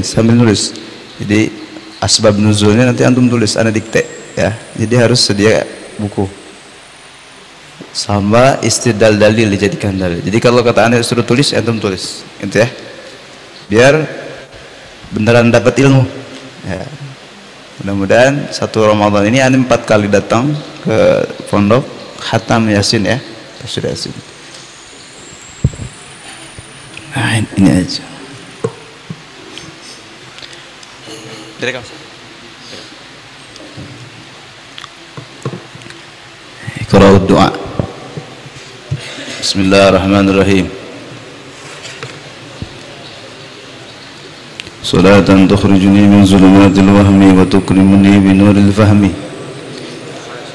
sambil nulis. Jadi asbab nuzulnya nanti antum tulis, ana dikte ya. Jadi harus sedia buku sama istidlal dalil, dijadikan dalil. Jadi kalau kata ana suruh tulis, antum tulis gitu ya, biar beneran dapat ilmu ya. Mudah-mudahan satu Ramadan ini ana 4 kali datang ke pondok khatam Yasin ya, tafsir Yasin. Nah ini aja. Direkam. Iqra' doa. Bismillahirrahmanirrahim. Salatan tukhrijuni min zulumatil wahmi wa tukrimuni bi nuril fahmi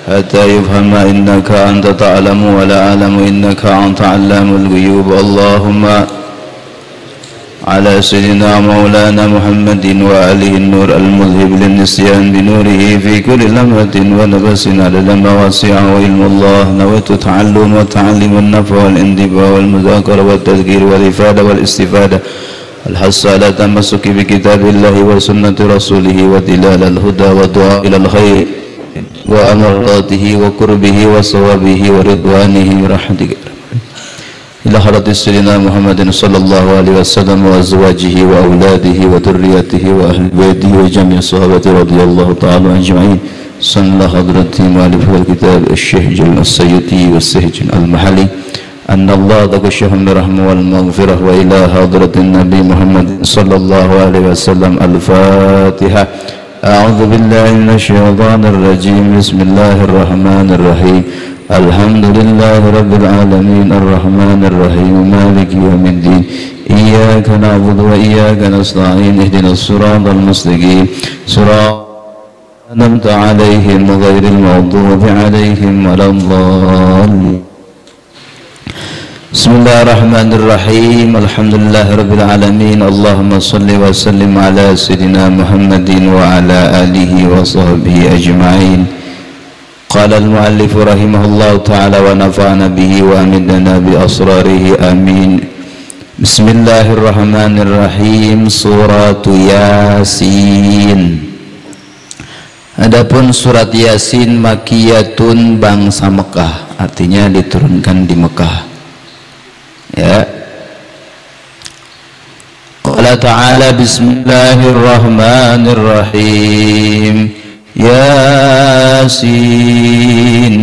hatta yufhama innaka anta ta'lamu wa la a'lamu innaka anta 'allamul ghuyub. Allahumma ala sayyidina maulana Muhammadin wa alihi an-nur al-mudhhib lin-nisyan bi nurihi fi kulli lamhatin wa nafasin 'adada ma wasi'a wa ilmu Allah nawaitu ta'allum wa ta'allim an-nafa wal indiba wal mudhakara wat tadhkir wal ifada wal istifada الحث على تمسك بكتاب الله وسنة رسوله ودلال الهدى والدعاء إلى الخير وأمراته وقربه وصوابه ورضوانه برحمتك إلى حضرة سيدنا محمد صلى الله عليه وسلم وأزواجه وأولاده وذريته وأهل بيته وجميع الصحابة رضي الله تعالى أجمعين. صلى حضرة مؤلف الكتاب الشيخ السيوطي والسهج المحلي أن الله تكشف الرحمة والمغفرة وإلى حضرة النبي محمد صلى الله عليه وسلم. الفاتحة. أعوذ بالله من الشيطان الرجيم. بسم الله الرحمن الرحيم. الحمد لله رب العالمين الرحمن الرحيم مالك يوم الدين إياك نعبد وإياك نستعين اهدنا الصراط المستقيم صراط أنعمت عليهم غير المغضوب عليهم ولا الضالين. Bismillahirrahmanirrahim. Alhamdulillahirabbil alamin. Allahumma shalli wa sallim ala sayyidina Muhammadin wa ala alihi wa sahbihi ajma'in. Qala al-muallif rahimahullahu ta'ala wa nafa'ana bihi wa amidana bi asrarihi amin. Bismillahirrahmanirrahim. Suratu Yasin. Adapun surat Yasin makiyatun, bangsa Mekah, artinya diturunkan di Mekah. Ya. Qala ta'ala bismillahirrahmanirrahim. Yasin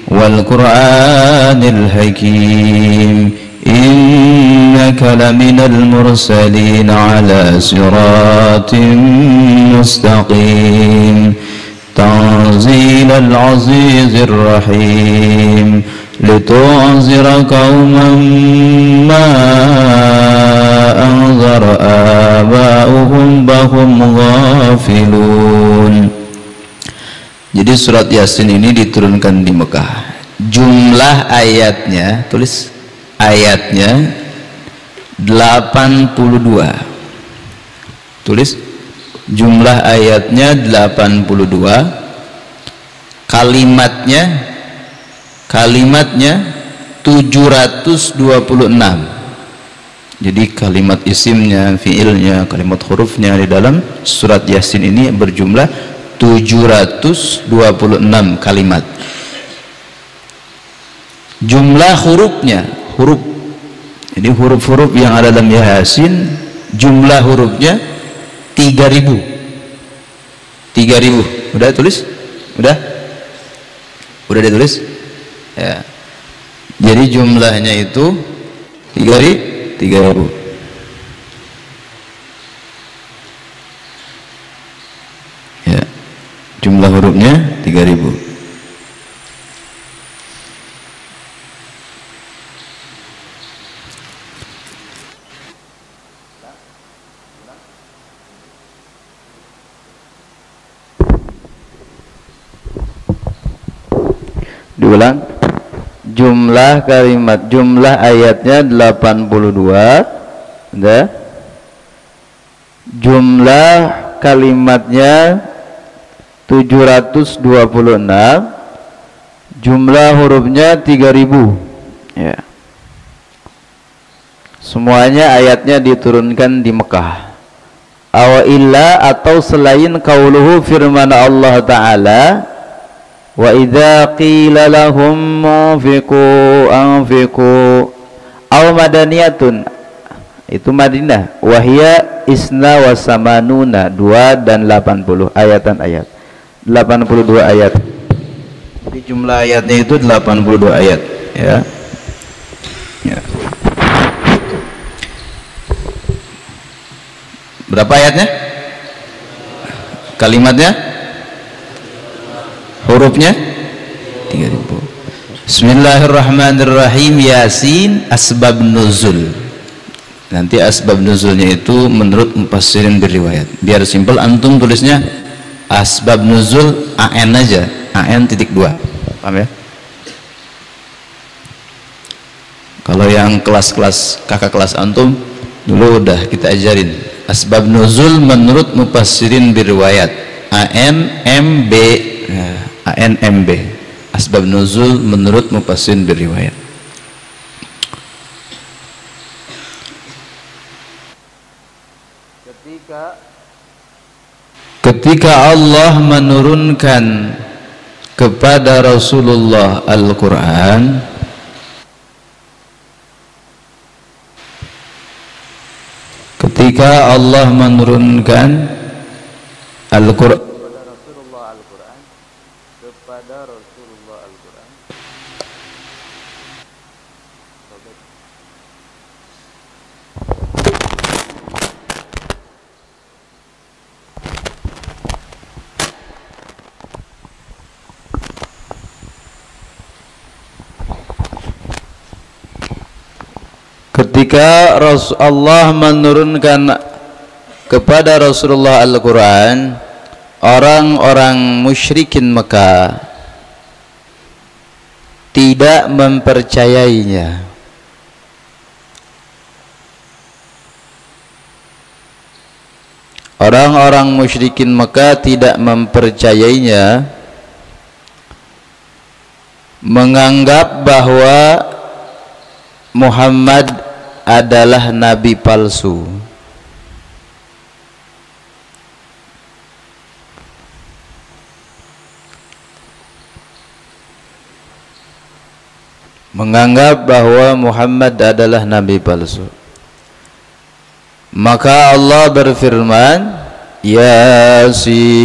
wal Qur'anil hakim innaka laminal mursalin ala siratin mustaqim tanzilal azizir rahim لتنذر قوما ما أنذر آباؤهم فهم غافلون. Jadi surat Yasin ini diturunkan di Mekah. Jumlah ayatnya, tulis ayatnya 82. Tulis jumlah ayatnya 82. Kalimatnya 726. Jadi kalimat isimnya, fiilnya, kalimat hurufnya di dalam surat Yasin ini berjumlah 726 kalimat. Jumlah hurufnya, jadi huruf-huruf yang ada dalam Yasin, jumlah hurufnya 3000. Udah tulis? Udah ditulis? Ya. Jadi jumlahnya itu 3000. Ya. Jumlah hurufnya 3000. Diulang. Jumlah kalimat, jumlah ayatnya 82. Udah. Jumlah kalimatnya 726. Jumlah hurufnya 3000. Ya. Semuanya ayatnya diturunkan di Mekah. aw illa atau selain qauluhu firman Allah Ta'ala wa idza qila lahum anfiqu aw madaniyatun, itu Madinah, wahia isna wa samanuna 2 dan 80 ayat 82 ayat. Jadi jumlah ayatnya itu 82 ayat ya. Ya. Berapa ayatnya? Kalimatnya? Hurufnya? 3000. Bismillahirrahmanirrahim. Yasin. Asbab nuzul. Nanti asbab nuzulnya itu menurut mufassirin berriwayat. Biar simpel, antum tulisnya asbab nuzul AN aja, AN.2. Paham ya? Kalau yang kelas-kelas kakak kelas antum dulu udah kita ajarin asbab nuzul menurut mufassirin berriwayat ANMB. ANMB, asbab nuzul menurut mufassirin berriwayat. Ketika Allah menurunkan kepada Rasulullah Al-Quran, ketika Allah menurunkan Al-Quran kepada Rasulullah Al-Quran, ketika Allah menurunkan kepada Rasulullah Al-Quran, orang-orang musyrikin Mekah tidak mempercayainya. Orang-orang musyrikin Mekah tidak mempercayainya, menganggap bahwa Muhammad adalah nabi palsu. Menganggap bahwa Muhammad adalah nabi palsu. Maka Allah berfirman, Yasin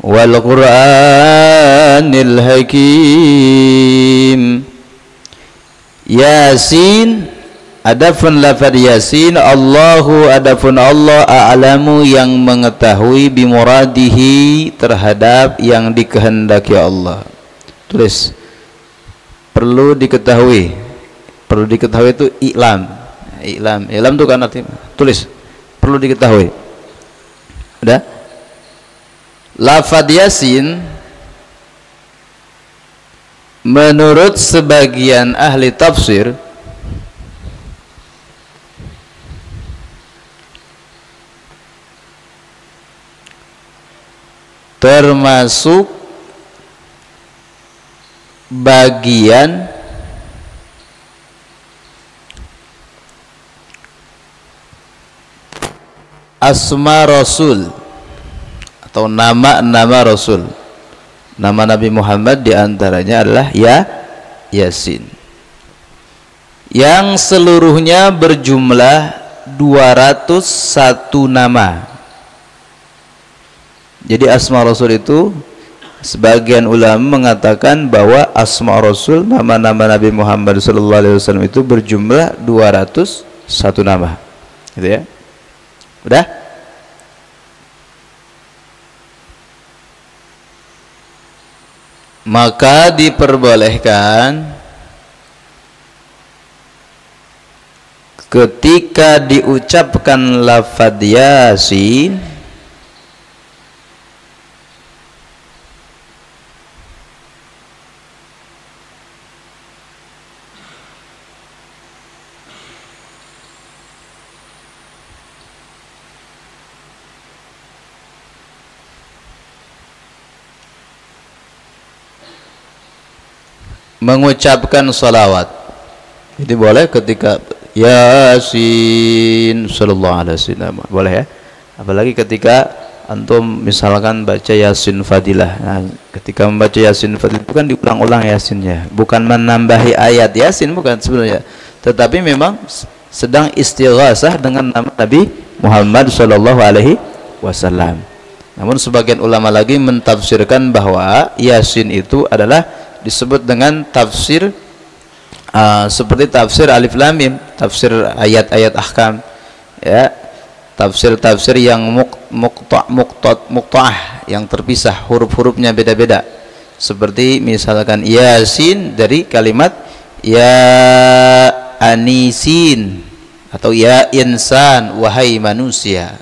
wal Qur'anil Hakim. Yasin, adapun lafaz Yasin, Allahu, adapun Allah, a'lamu, yang mengetahui, bimuradihi, terhadap yang dikehendaki Allah. Tulis, perlu diketahui itu i'lam itu kan artinya, tulis, perlu diketahui. Udah? Lafaz Yasin menurut sebagian ahli tafsir termasuk bagian asma Rasul atau nama-nama Rasul. Nama Nabi Muhammad diantaranya adalah Yasin, yang seluruhnya berjumlah 201 nama. Jadi asma Rasul itu, sebagian ulama mengatakan bahwa asma Rasul, nama-nama Nabi Muhammad SAW itu berjumlah 201 nama, gitu ya. Udah? Maka diperbolehkan ketika diucapkan lafaz Yasin mengucapkan salawat. Jadi boleh ketika Yasin sallallahu alaihi wasallam. Boleh ya? Apalagi ketika antum misalkan baca Yasin Fadilah. Nah, ketika membaca Yasin Fadilah bukan diulang-ulang Yasinnya, bukan menambahi ayat Yasin, bukan sebenarnya, tetapi memang sedang istighasah dengan nama Nabi Muhammad sallallahu alaihi wasallam. Namun sebagian ulama lagi mentafsirkan bahwa Yasin itu adalah disebut dengan tafsir seperti tafsir Alif Lam Mim, tafsir ayat-ayat ahkam, ya, tafsir-tafsir yang muqta'ah, yang terpisah, huruf-hurufnya beda-beda. Seperti misalkan Yasin dari kalimat ya anisin atau ya insan, wahai manusia.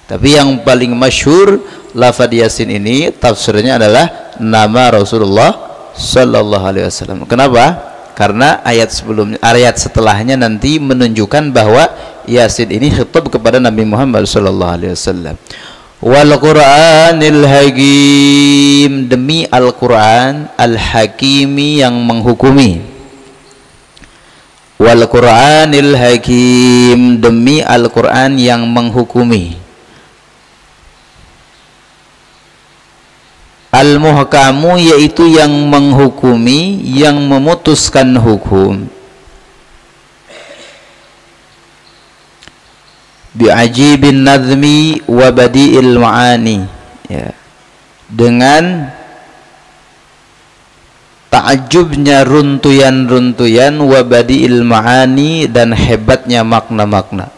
Tapi yang paling masyhur lafaz Yasin ini tafsirnya adalah nama Rasulullah sallallahu alaihi wasallam. Kenapa? Karena ayat sebelumnya, ayat setelahnya nanti menunjukkan bahwa Yasin ini khitab kepada Nabi Muhammad sallallahu alaihi wasallam. Wal Qur'anil Hakim, demi Al-Qur'an Al-Hakimi yang menghukumi. Wal Qur'anil Hakim, demi Al-Qur'an yang menghukumi. Al-Muhkamu, yaitu yang menghukumi, yang memutuskan hukum. Bi'ajibin nadhmi wa badi'il ma'ani, ya, dengan ta'ajubnya runtuyan-runtuyan, wa badi'il ma'ani, dan hebatnya makna-makna.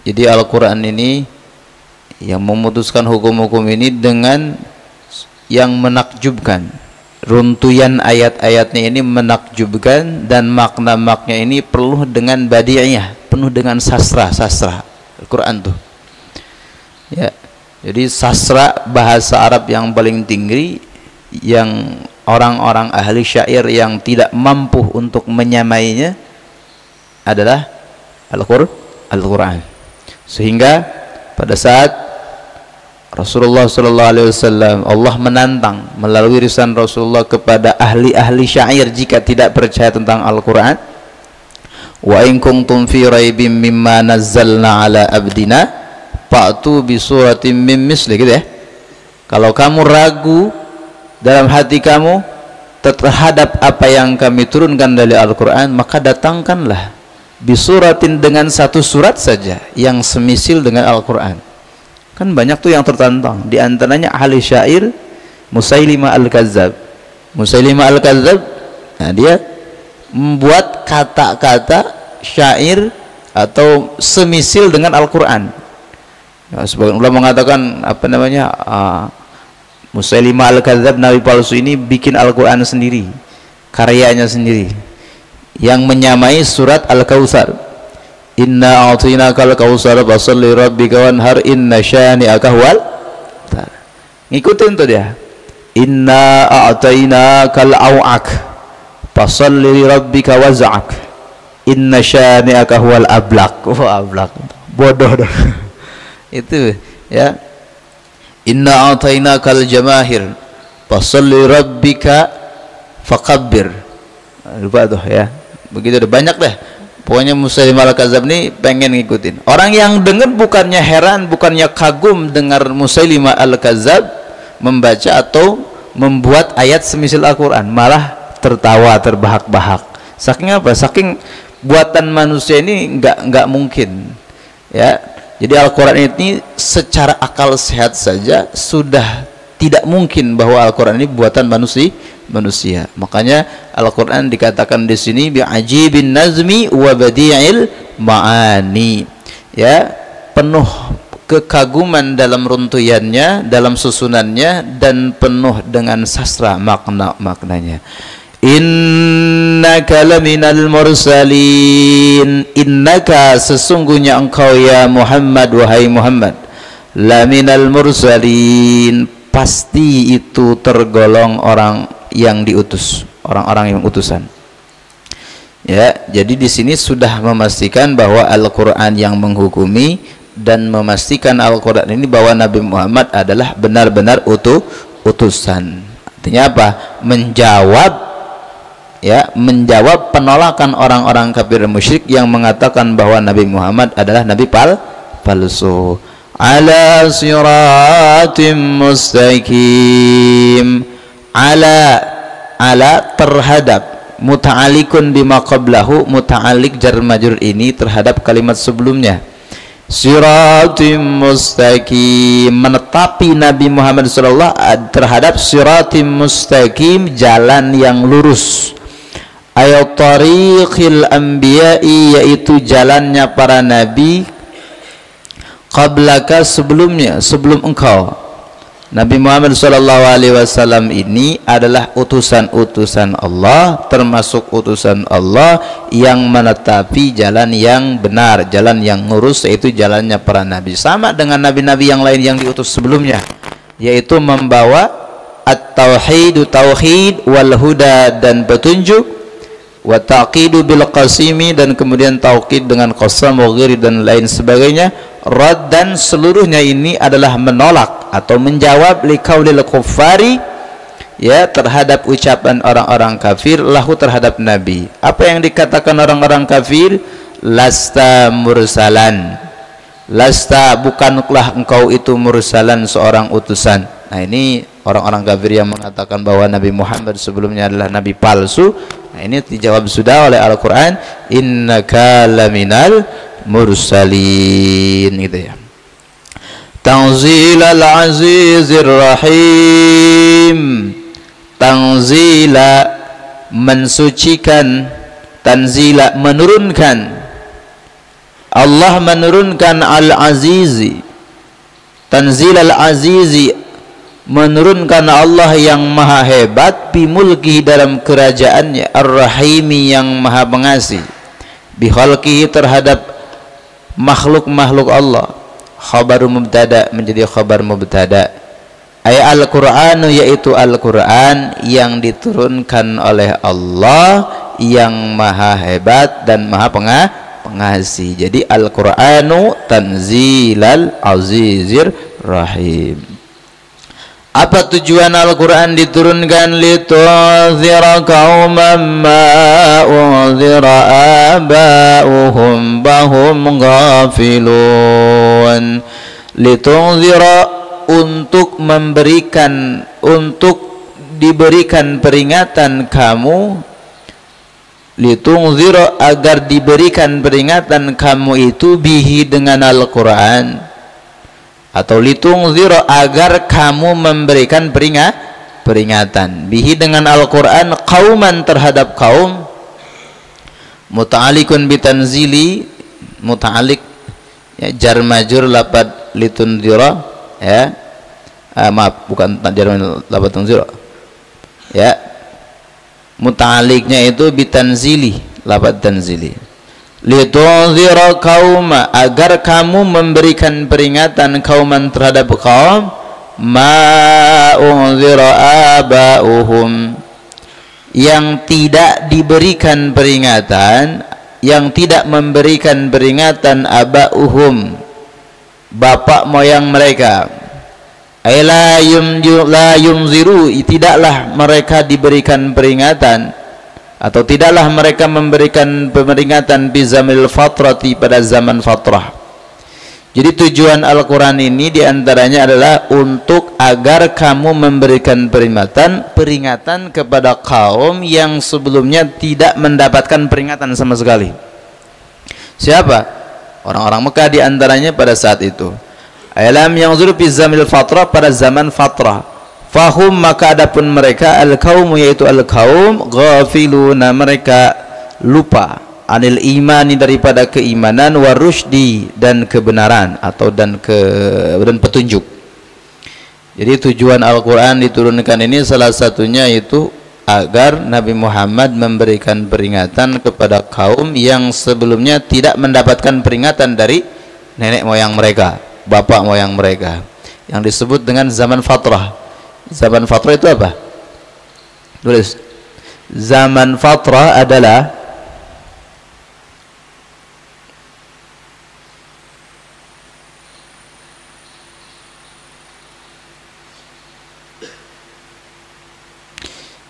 Jadi Al-Quran ini yang memutuskan hukum-hukum ini dengan yang menakjubkan. Runtuyan ayat-ayatnya ini menakjubkan, dan makna-makna ini penuh dengan badi'iyah, penuh dengan sastra Al-Quran tuh, ya. Jadi sastra bahasa Arab yang paling tinggi, yang orang-orang ahli syair yang tidak mampu untuk menyamainya adalah Al-Quran. Sehingga pada saat Rasulullah sallallahu alaihi wasallam, Allah menantang melalui lisan Rasulullah kepada ahli-ahli syair jika tidak percaya tentang Al-Quran. Wa in kuntum fi raibim mimma nazzalna ala abdina fa'tu bi suratin mim misli, gitu ya. Kalau kamu ragu dalam hati kamu terhadap apa yang kami turunkan dari Al-Quran, maka datangkanlah bisuratin, dengan satu surat saja yang semisil dengan Al-Quran. Kan banyak tuh yang tertantang, di antaranya ahli syair Musailimah Al-Kazzab. Musailimah Al-Kazzab, nah, dia membuat kata-kata syair atau semisil dengan Al-Quran. Ya, sebagian ulama mengatakan apa namanya, Musailimah Al-Kazzab, nabi palsu ini bikin Al-Quran sendiri, karyanya sendiri, yang menyamai surat Al-Kautsar. Inna a'tainakal kautsar fasholli rabbika wanhar inna syani'aka huwal. Ngikutin tuh dia. Inna a'tainakal au'ak fasholli rabbika waz'ak inna syani'aka huwal ablaq. Oh, ablaq. Bodoh dong. Itu ya. Inna a'tainakal jamahir fasholli rabbika fakabbir. Lupa tuh ya. Begitu deh, banyak deh. Pokoknya Musailimah Al-Kazzab ini pengen ngikutin. Orang yang dengar bukannya heran, bukannya kagum dengar Musailimah Al-Kazzab membaca atau membuat ayat semisal Al-Quran, malah tertawa, terbahak-bahak. Saking apa? Saking buatan manusia ini nggak mungkin, ya. Jadi Al-Quran ini secara akal sehat saja sudah tidak mungkin bahwa Al-Quran ini buatan manusia. Makanya Al-Quran dikatakan di sini bi'ajibin nazmi wa badi'il ma'ani, ya, penuh kekaguman dalam runtuyannya, dalam susunannya, dan penuh dengan sastra maknanya. Innaka laminal mursalin, innaka, sesungguhnya engkau ya Muhammad, wahai Muhammad, laminal mursalin, pasti itu tergolong orang yang diutus, orang-orang yang utusan. Ya, jadi di sini sudah memastikan bahwa Al-Quran yang menghukumi, dan memastikan Al-Quran ini bahwa Nabi Muhammad adalah benar-benar utusan. Artinya apa? Menjawab ya menjawab penolakan orang-orang kafir musyrik yang mengatakan bahwa Nabi Muhammad adalah nabi palsu. Ala siratim mustaqim. Ala terhadap, muta'alikun bima qablahu, muta'alik jar majrur ini terhadap kalimat sebelumnya. Siratim mustaqim, menetapi Nabi Muhammad sallallahu terhadap siratim mustaqim, jalan yang lurus. Ayat tariqil anbiya'i, yaitu jalannya para nabi, qablaka, sebelumnya, sebelum engkau. Nabi Muhammad SAW ini adalah utusan-utusan Allah, termasuk utusan Allah yang menetapi jalan yang benar, jalan yang lurus, yaitu jalannya para nabi. Sama dengan nabi-nabi yang lain yang diutus sebelumnya, yaitu membawa at-tauhid, tauhid, wal huda, dan petunjuk, wa taqidu bil qasimi, dan kemudian tauhid dengan qasam wa ghiri dan lain sebagainya. Raddan, seluruhnya ini adalah menolak atau menjawab liqaulil kuffari, ya, terhadap ucapan orang-orang kafir lahu terhadap nabi. Apa yang dikatakan orang-orang kafir? Lasta mursalan, lasta, bukanlah engkau itu mursalan, seorang utusan. Nah, ini orang-orang kafir yang mengatakan bahwa Nabi Muhammad sebelumnya adalah nabi palsu. Nah, ini dijawab sudah oleh Al-Quran, innaka laminal mursalin, gitu ya. Tanzilal azizir rahim. Tanzila, mensucikan, tanzila, menurunkan. Allah menurunkan al-azizi, tanzilal azizi, menurunkan Allah yang maha hebat, bimulkihi, dalam kerajaannya, ar-rahimi, yang maha pengasih, bikhalqihi, terhadap makhluk-makhluk Allah. Khabaru mubtada menjadi khabar mubtada. Ay al-Qur'anu, yaitu Al-Qur'an yang diturunkan oleh Allah yang maha hebat dan maha pengasih. Jadi Al-Qur'anu tanzilal azizir rahim. Apa tujuan Al-Quran diturunkan? Litunzira qauman ma unzira aba'uhum bahum ghafilun. Litunzira, untuk memberikan, untuk diberikan peringatan kamu. Litunzira, agar diberikan peringatan kamu itu, bihi, dengan Al-Quran. Atau litunzira, agar kamu memberikan peringatan, bihi, dengan Al-Quran, qauman, terhadap kaum. Muta'alikun bitanzili, muta'alik, ya, jar majur lapad litunzira, ya, maaf, bukan jar lapad tunzira, ya, muta'aliknya itu bitanzili, lapad tanzili. Litunzira qauma, agar kamu memberikan peringatan kauman, terhadap kaum, ma unzira aba'uhum, yang tidak diberikan peringatan, yang tidak memberikan peringatan, aba'uhum, bapak moyang mereka. La yunziru, tidaklah mereka diberikan peringatan, atau tidaklah mereka memberikan peringatan bizamil fatrati, pada zaman fatrah. Jadi tujuan Al-Quran ini diantaranya adalah untuk agar kamu memberikan peringatan kepada kaum yang sebelumnya tidak mendapatkan peringatan sama sekali. Siapa? Orang-orang Mekah diantaranya pada saat itu. Alam yang zuru bizamil fatrah, pada zaman fatrah. Fahum, maka adapun mereka, al-kaum, yaitu al-kaum, ghafiluna, mereka lupa, anil imani, daripada keimanan, warushdi, dan kebenaran, atau dan petunjuk. Jadi tujuan Al-Quran diturunkan ini salah satunya itu agar Nabi Muhammad memberikan peringatan kepada kaum yang sebelumnya tidak mendapatkan peringatan dari nenek moyang mereka, bapak moyang mereka, yang disebut dengan zaman fatrah. Zaman fatrah itu apa? Tulis. Zaman fatrah adalah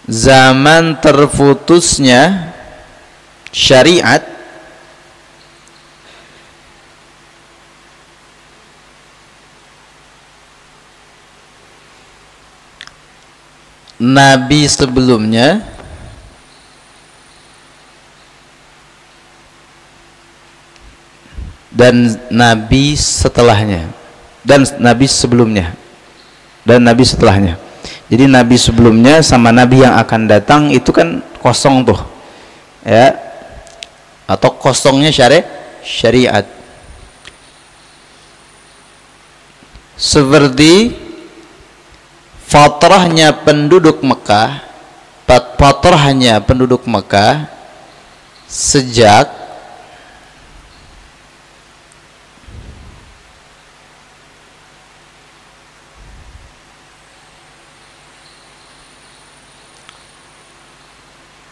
zaman terputusnya syariat nabi sebelumnya dan nabi setelahnya, dan nabi sebelumnya dan nabi setelahnya. Jadi nabi sebelumnya sama nabi yang akan datang itu kan kosong tuh ya, atau kosongnya syariat. Seperti fatrahnya penduduk Mekah, fatrahnya penduduk Mekah sejak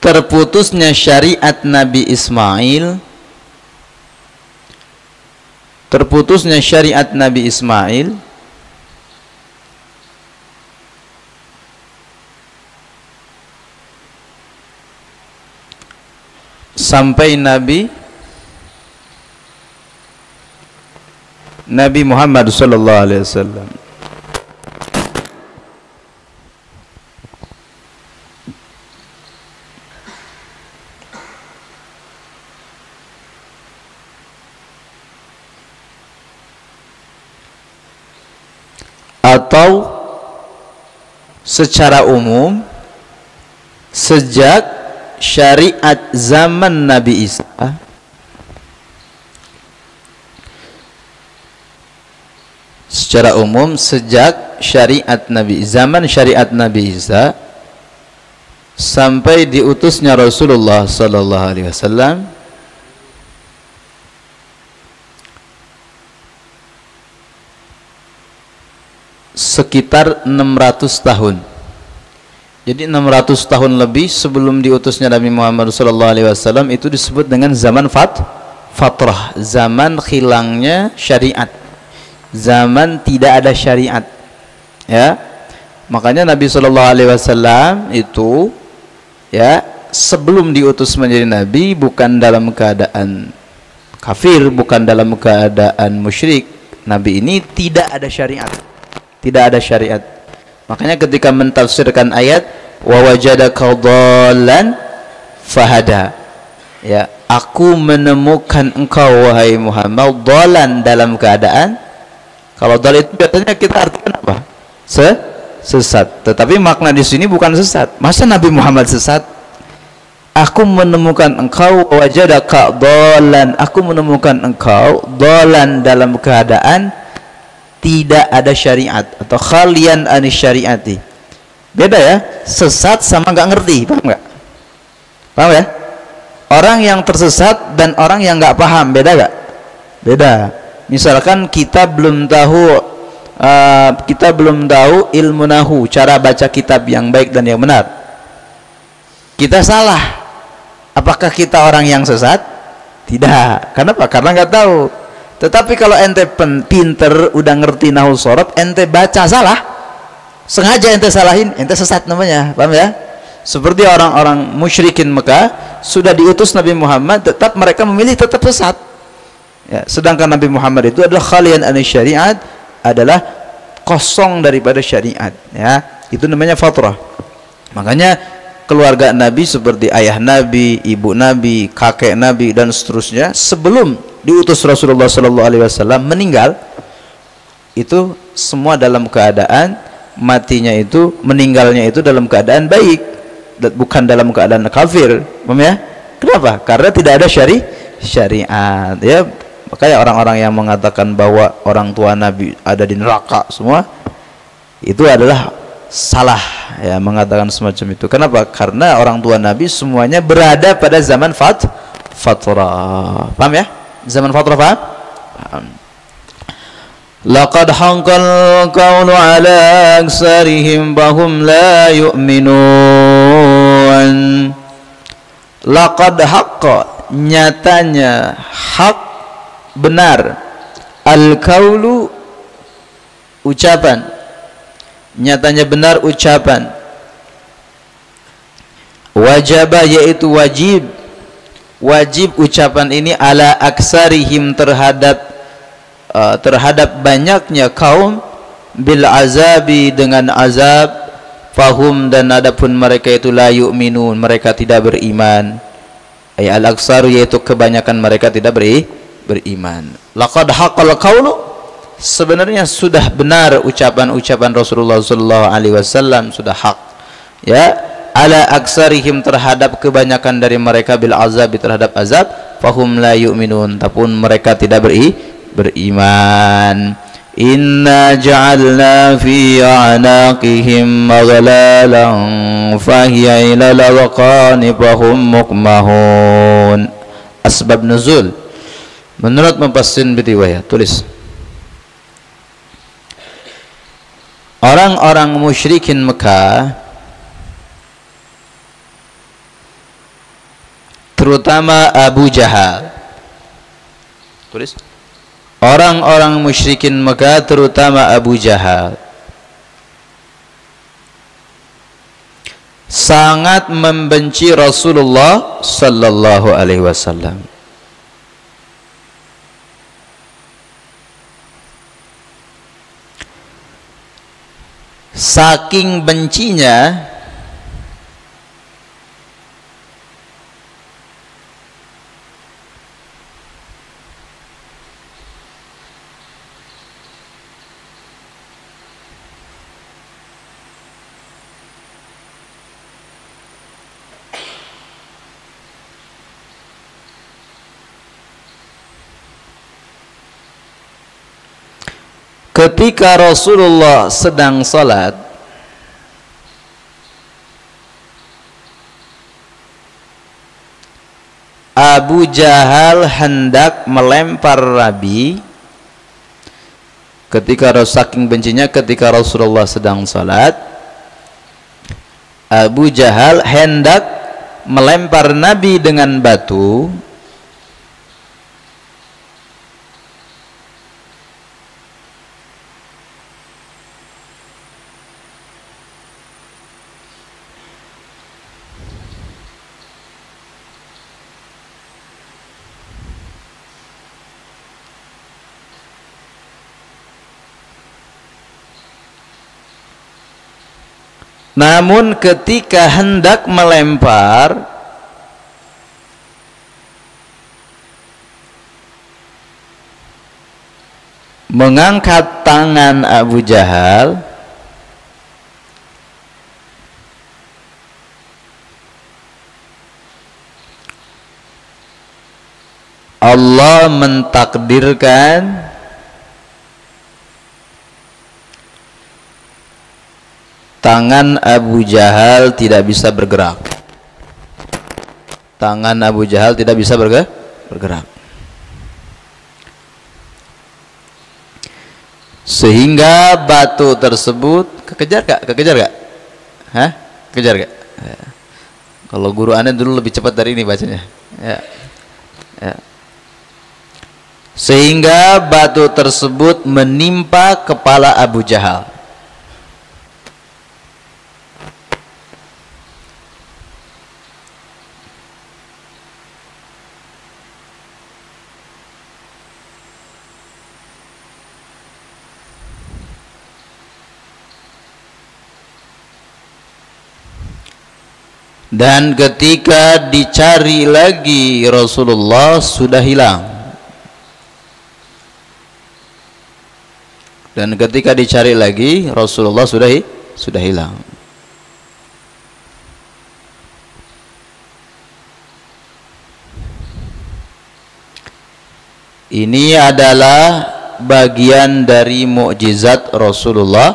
terputusnya syariat Nabi Ismail, terputusnya syariat Nabi Ismail sampai Nabi Muhammad sallallahu alaihi wasallam. Atau secara umum sejak syariat zaman Nabi Isa secara umum sejak syariat Nabi zaman syariat Nabi Isa sampai diutusnya Rasulullah sallallahu alaihi wasallam sekitar 600 tahun. Jadi 600 tahun lebih sebelum diutusnya Nabi Muhammad SAW itu disebut dengan zaman fatrah, zaman hilangnya syariat, zaman tidak ada syariat ya. Makanya Nabi SAW itu ya sebelum diutus menjadi Nabi bukan dalam keadaan kafir, bukan dalam keadaan musyrik. Nabi ini tidak ada syariat, tidak ada syariat. Makanya ketika mentafsirkan ayat wa wajadaka dhallan fahada, ya, aku menemukan engkau wahai Muhammad dhallan dalam keadaan, kalau dhal itu biasanya kita artikan apa? Sesat. Tetapi makna di sini bukan sesat. Masa Nabi Muhammad sesat? Aku menemukan engkau wajadaka dhallan, aku menemukan engkau dhallan dalam keadaan tidak ada syariat atau khalian anis syariati. Beda ya, sesat sama nggak ngerti, paham nggak? Paham ya? Orang yang tersesat dan orang yang nggak paham beda nggak? Beda. Misalkan kita belum tahu ilmu nahu, cara baca kitab yang baik dan yang benar. Kita salah. Apakah kita orang yang sesat? Tidak. Kenapa? Karena nggak tahu. Tetapi kalau ente pinter, udah ngerti nahu sorot, ente baca salah, sengaja ente salahin, ente sesat namanya, paham ya? Seperti orang-orang musyrikin Mekah, sudah diutus Nabi Muhammad, tetap mereka memilih tetap sesat ya. Sedangkan Nabi Muhammad itu adalah khalian anis syariat, adalah kosong daripada syariat ya. Itu namanya fatrah. Makanya keluarga Nabi seperti ayah Nabi, ibu Nabi, kakek Nabi dan seterusnya sebelum diutus Rasulullah SAW meninggal itu semua dalam keadaan matinya itu, meninggalnya itu dalam keadaan baik, bukan dalam keadaan kafir, paham ya? Kenapa? Karena tidak ada syariat ya. Makanya orang-orang yang mengatakan bahwa orang tua Nabi ada di neraka semua itu adalah salah ya, mengatakan semacam itu. Kenapa? Karena orang tua Nabi semuanya berada pada zaman fatrah. Paham ya? Zaman fatrah, paham? Laqad haqqal qawlu ala aksarihim bahum la yu'minun. Laqad haqqa, nyatanya hak, benar, al-qawlu, ucapan, nyatanya benar ucapan, Wajaba yaitu wajib. Wajib ucapan ini ala aksarihim terhadap banyaknya kaum, bil azabi dengan azab, fahum dan adapun mereka itu la yu'minun, mereka tidak beriman. Ay al aksaru yaitu kebanyakan mereka tidak beriman. Laqad haqqal qaulu, sebenarnya sudah benar ucapan-ucapan Rasulullah sallallahu alaihi wasallam, sudah hak ya, ala aksarihim terhadap kebanyakan dari mereka, bil azabi terhadap azab, fahum la yu'minun tapi mereka tidak beriman. Inna ja'alna fi a'naqihim maghlalan fahiya ila lawqani fahum muqmahun. Asbab nuzul menurut mufassirin biriwayat, tulis orang-orang musyrikin Mekah, terutama Abu Jahal. Tulis orang-orang musyrikin Mekah terutama Abu Jahal sangat membenci Rasulullah sallallahu alaihi wasallam. Saking bencinya ketika Rasulullah sedang salat, Abu Jahal hendak melempar Nabi. Saking bencinya ketika Rasulullah sedang salat, Abu Jahal hendak melempar Nabi dengan batu. Namun ketika hendak melempar, mengangkat tangan Abu Jahal, Allah mentakdirkan tangan Abu Jahal tidak bisa bergerak. Tangan Abu Jahal tidak bisa bergerak. Sehingga batu tersebut kekejar gak? Hah? Kejar gak? Ya. Kalau guru Anda dulu lebih cepat dari ini bacanya. Ya. Ya. Sehingga batu tersebut menimpa kepala Abu Jahal. Dan ketika dicari lagi Rasulullah sudah hilang. Dan ketika dicari lagi Rasulullah sudah hilang. Ini adalah bagian dari mukjizat Rasulullah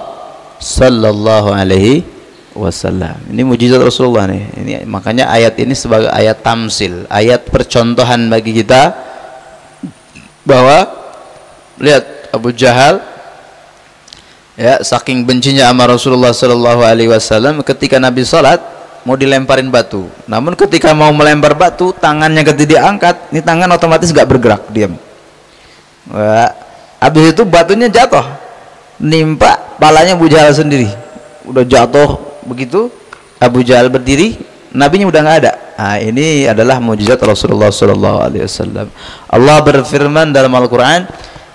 sallallahu alaihi wasallam. Ini mukjizat Rasulullah nih. Ini makanya ayat ini sebagai ayat tamsil, ayat percontohan bagi kita bahwa lihat Abu Jahal ya, saking bencinya sama Rasulullah sallallahu alaihi wasallam, ketika Nabi salat mau dilemparin batu. Namun ketika mau melempar batu, tangannya ketika diangkat, ini tangan otomatis gak bergerak, diam. Wah, habis itu batunya jatuh, nimpa palanya Abu Jahal sendiri. Udah jatuh begitu, Abu Jahal berdiri, nabinya udah nggak ada. Nah, ini adalah mukjizat Rasulullah sallallahu alaihi wasallam. Allah berfirman dalam Al-Qur'an,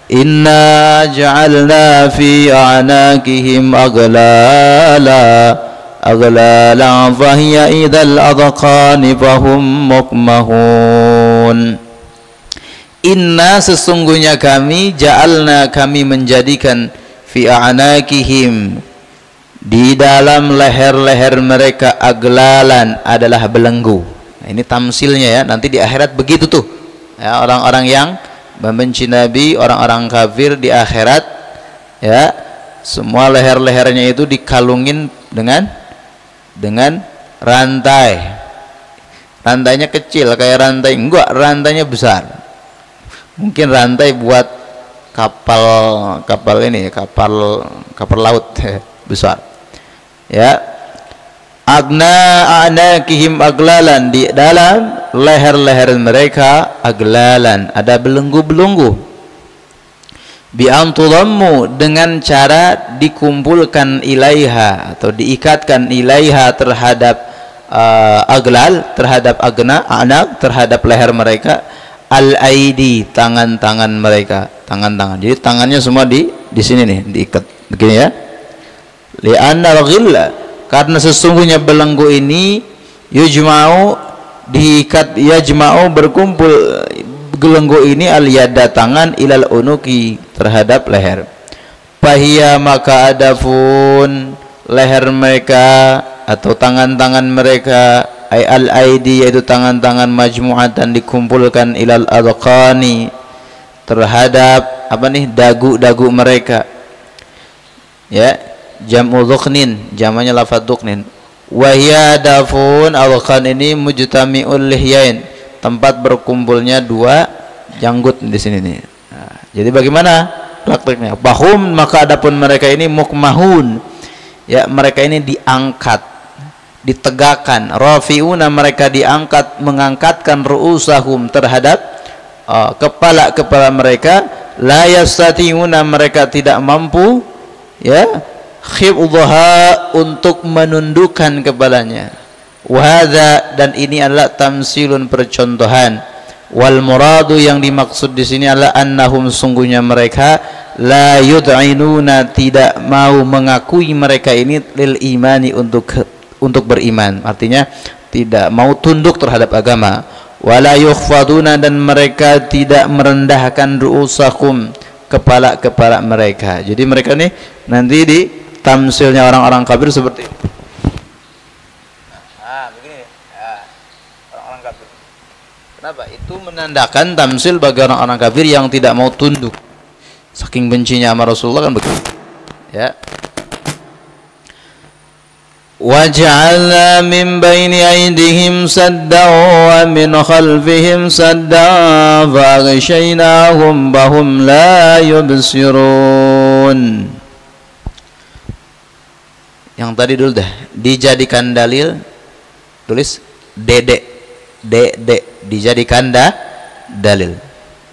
"Inna ja'alna fi a'naqihim aghlala fahiya idzal adqani fahum muqmahun." Inna sesungguhnya kami ja'alna kami menjadikan fi a'naqihim di dalam leher-leher mereka aglalan adalah belenggu. Nah, ini tamsilnya ya, nanti di akhirat begitu tuh ya, orang-orang yang membenci Nabi, orang-orang kafir di akhirat ya, semua leher-lehernya itu dikalungin dengan rantai. Rantainya kecil kayak rantai, enggak, rantainya besar. Mungkin rantai buat kapal ini, kapal laut besar. Ya, a'naqihim aglalan, di dalam leher-leher mereka aglalan ada belenggu-belenggu. Bi antudammu, dengan cara dikumpulkan ilaiha atau diikatkan ilaiha terhadap aglal, terhadap a'naq, terhadap leher mereka, al-aidi, tangan-tangan mereka, tangan-tangan. Jadi tangannya semua di sini nih diikat begini ya. Li'annal ghilla, karena sesungguhnya belenggu ini yujma'u, diikat, yajma'u, berkumpul belenggu ini al yada, tangan, ilal unuki, terhadap leher. Fahiya, maka adapun leher mereka atau tangan-tangan mereka, ay al aidi, yaitu tangan-tangan, majmu'atan, dikumpulkan, ilal adqani, terhadap apa nih, dagu-dagu mereka ya. Jam'u dhuqnin, jamanya lafadz dhuqnin. Wa hiya dafun, adqan ini mujtami'ul lihyain, tempat berkumpulnya dua janggut di sini nih. Nah, jadi bagaimana prakteknya? Bahum, maka adapun mereka ini mukmahun ya, mereka ini diangkat, ditegakkan. Rafi'una, mereka diangkat, mengangkatkan ru'usahum, terhadap kepala-kepala mereka. La yastati'una, mereka tidak mampu ya, khifdhaha, untuk menundukkan kepalanya. Wahada, dan ini adalah tamsilun, percontohan. Wal muradu, yang dimaksud di sini adalah annahum, sungguhnya mereka, la yud'inuna, tidak mau mengakui mereka ini, lil imani, untuk beriman. Artinya tidak mau tunduk terhadap agama. Wala yukhfaduna, dan mereka tidak merendahkan ru'usakum, kepala-kepala mereka. Jadi mereka nih nanti di tamsilnya orang-orang kafir seperti ini. Begini ya, orang-orang kafir. Kenapa? Itu menandakan tamsil bagi orang-orang kafir yang tidak mau tunduk. Saking bencinya sama Rasulullah kan begitu. Ya. وَجَعَلْنَا مِنْ بَيْنِ أَيْدِيهِمْ سَدًّا وَمِنْ خَلْفِهِمْ سَدًّا فَأَغْشَيْنَاهُمْ فَهُمْ لَا يُبْصِرُونَ. Yang tadi dulu dah, dijadikan dalil, tulis dede, dijadikan dalil.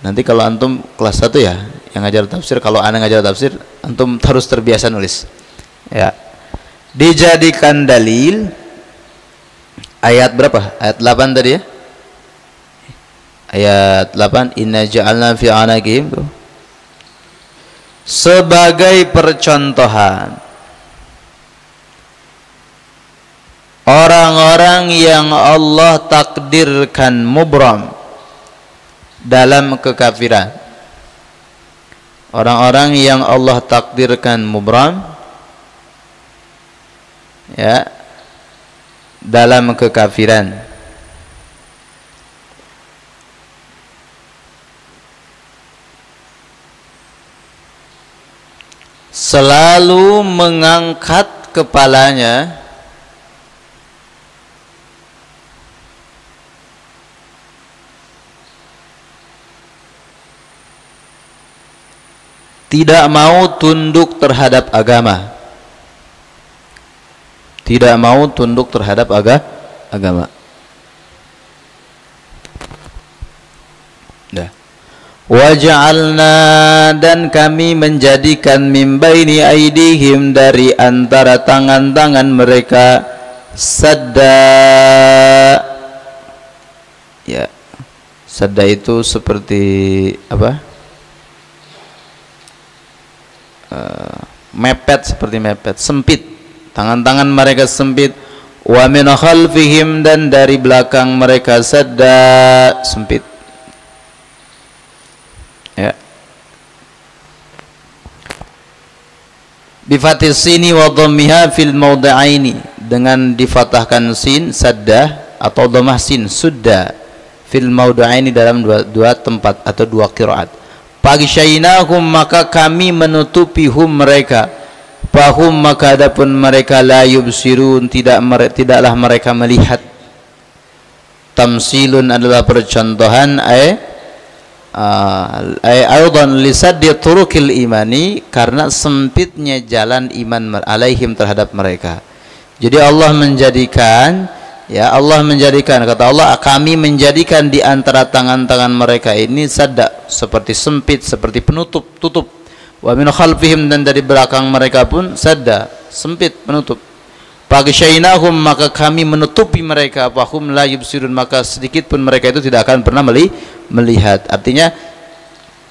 Nanti kalau antum kelas 1 ya, yang ngajar tafsir, kalau ana ngajar tafsir, antum harus terbiasa nulis. Ya. Dijadikan dalil, ayat berapa? Ayat 8 tadi ya. Ayat 8, inna ja'alna fi anaqihim, sebagai percontohan orang-orang yang Allah takdirkan mubram, dalam kekafiran. Orang-orang yang Allah takdirkan mubram ya, dalam kekafiran. Selalu mengangkat kepalanya tidak mau tunduk terhadap agama, tidak mau tunduk terhadap agama. Dah. Waja'alna, dan kami menjadikan min baini aidihim, dari antara tangan-tangan mereka, sadda. Ya, sadda itu seperti apa? Mepet, seperti mepet, sempit. Tangan-tangan mereka sempit. Wa min khalfihim, dan dari belakang mereka sadda, sempit. Ya. Bi fathis sini wa dhammiha fil mawdi'aini, dengan difatahkan sin sadda atau dhammah sin sudda fil mawdi'aini, dalam dua tempat atau dua qiraat. Faghsyaynahum, maka kami menutupi hum mereka, fahum, maka adapun mereka la yubsirun, tidaklah mereka melihat. Tamsilun adalah percontohan aydan lisaddi turukil imani, karena sempitnya jalan iman alaihim, terhadap mereka. Jadi Allah menjadikan, ya Allah menjadikan, kata Allah, kami menjadikan di antara tangan-tangan mereka ini sadda, seperti sempit, seperti penutup, tutup. Wa min khalfihim, dan dari belakang mereka pun sadda, sempit, penutup. Faghsyaynahum, maka kami menutupi mereka, fahum la yubsirun, maka sedikit pun mereka itu tidak akan pernah melihat. Artinya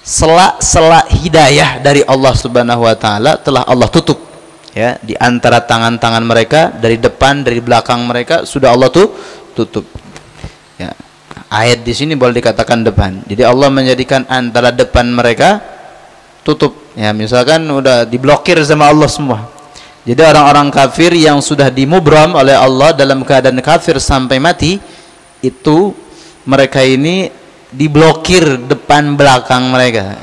sela-sela hidayah dari Allah Subhanahu wa taala telah Allah tutup, ya, di antara tangan-tangan mereka, dari depan, dari belakang mereka sudah Allah tutup. Ya. Ayat di sini boleh dikatakan depan. Jadi Allah menjadikan antara depan mereka tutup. Ya, misalkan udah diblokir sama Allah semua. Jadi orang-orang kafir yang sudah dimubram oleh Allah dalam keadaan kafir sampai mati, itu mereka ini diblokir depan belakang mereka.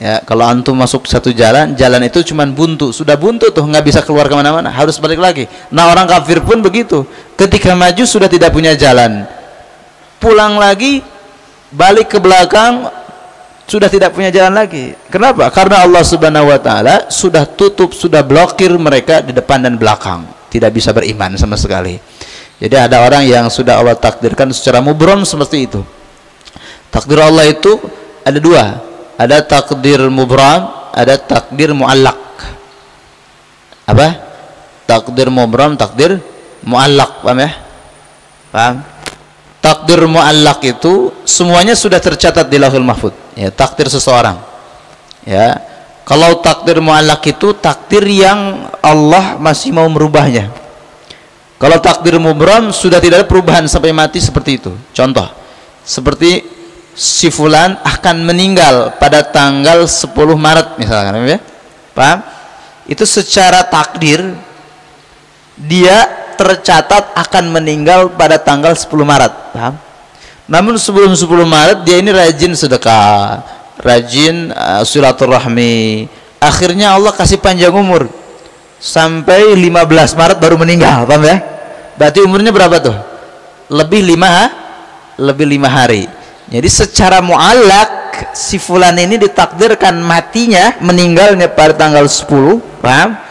Ya, kalau antum masuk satu jalan itu cuman buntu, sudah buntu tuh, nggak bisa keluar kemana-mana, harus balik lagi. Nah, orang kafir pun begitu, ketika maju sudah tidak punya jalan, pulang lagi, balik ke belakang, sudah tidak punya jalan lagi. Kenapa? Karena Allah Subhanahu wa taala sudah tutup, sudah blokir mereka di depan dan belakang, tidak bisa beriman sama sekali. Jadi ada orang yang sudah Allah takdirkan secara mubram seperti itu. Takdir Allah itu ada dua, ada takdir mubram, ada takdir muallak. Apa? Takdir mubram, takdir muallak, paham ya? Paham? Takdir muallak itu semuanya sudah tercatat di Lauhul Mahfuz, ya, takdir seseorang. Ya. Kalau takdir muallak itu takdir yang Allah masih mau merubahnya. Kalau takdir mubram sudah tidak ada perubahan sampai mati, seperti itu. Contoh, seperti si fulan akan meninggal pada tanggal 10 Maret misalkan, ya. Paham? Itu secara takdir dia tercatat akan meninggal pada tanggal 10 Maret, paham? Namun sebelum 10 Maret dia ini rajin sedekah, rajin silaturahmi. Akhirnya Allah kasih panjang umur sampai 15 Maret baru meninggal, paham ya? Berarti umurnya berapa tuh? Lebih 5 hari. Jadi secara muallak si fulan ini ditakdirkan matinya, meninggalnya pada tanggal 10, paham?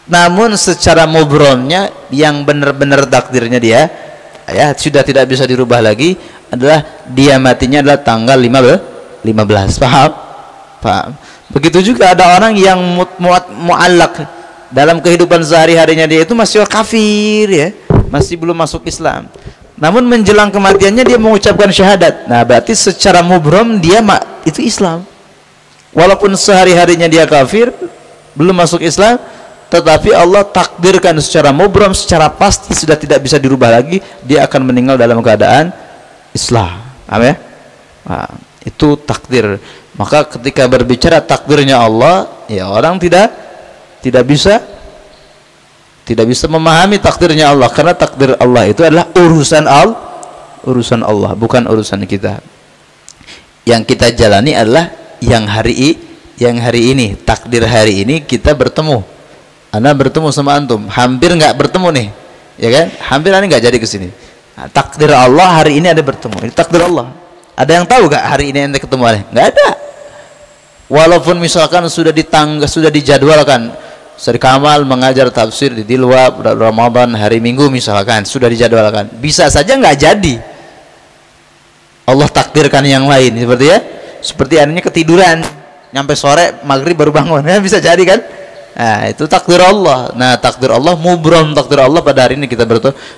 Namun secara mubramnya yang benar-benar takdirnya dia, ya, sudah tidak bisa dirubah lagi, adalah dia matinya adalah tanggal 15, paham? Paham? Begitu juga ada orang yang muallak dalam kehidupan sehari-harinya, dia itu masih kafir, ya, masih belum masuk Islam. Namun menjelang kematiannya dia mengucapkan syahadat. Nah, berarti secara mubram dia itu Islam. Walaupun sehari-harinya dia kafir, belum masuk Islam, tetapi Allah takdirkan secara mubram, secara pasti sudah tidak bisa dirubah lagi, dia akan meninggal dalam keadaan Islam. Amin. Nah, itu takdir. Maka ketika berbicara takdirnya Allah, ya, orang tidak bisa memahami takdirnya Allah, karena takdir Allah itu adalah urusan Allah, bukan urusan kita. Yang kita jalani adalah yang hari ini, takdir hari ini kita bertemu. Anda bertemu sama antum, hampir nggak bertemu nih, ya kan? Hampir Anda nggak jadi kesini. Nah, takdir Allah hari ini ada bertemu, ini takdir Allah. Ada yang tahu nggak hari ini Anda ketemu Anda? Nggak ada. Walaupun misalkan sudah dijadwalkan, Ustaz Kamal mengajar tafsir di Dilwa Ramadan hari Minggu misalkan, sudah dijadwalkan, bisa saja nggak jadi. Allah takdirkan yang lain, seperti Anda ketiduran, nyampe sore maghrib baru bangun, ya, bisa jadi kan? Nah, itu takdir Allah. Nah, takdir Allah mubram, takdir Allah pada hari ini kita